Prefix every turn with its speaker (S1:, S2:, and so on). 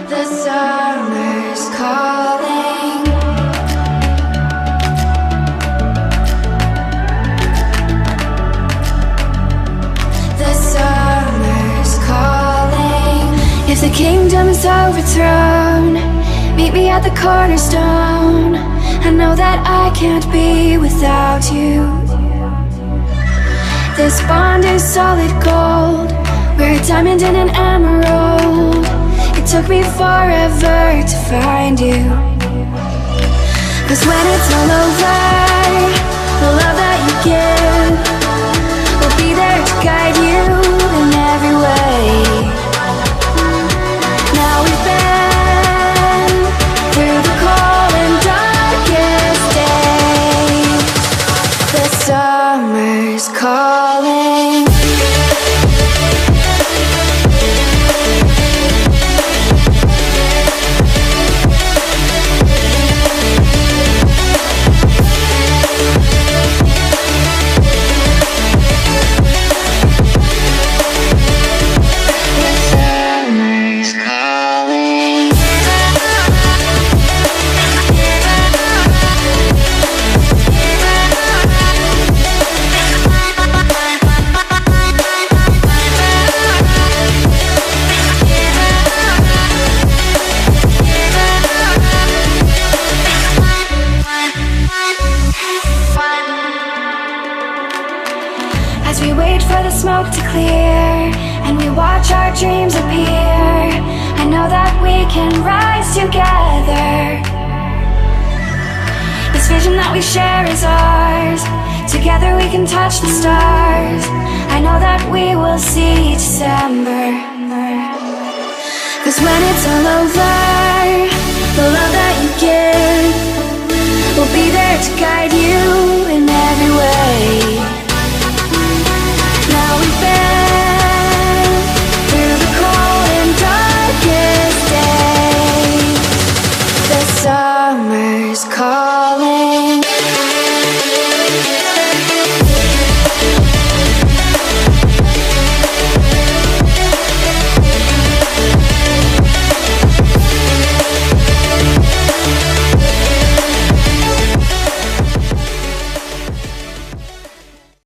S1: The summer's calling. The summer's calling. If the kingdom is overthrown, meet me at the cornerstone. I know that I can't be without you. This bond is solid gold. We're a diamond and an emerald. It took me forever to find you. 'Cause when it's all over, the love that you give will be there to guide you in every way. Now we've been through the cold and darkest days. The summer's calling. As we wait for the smoke to clear and we watch our dreams appear, I know that we can rise together. This vision that we share is ours. Together we can touch the stars. I know that we will see December. 'Cause when it's all over, the love that you give will be there to guide you in every way.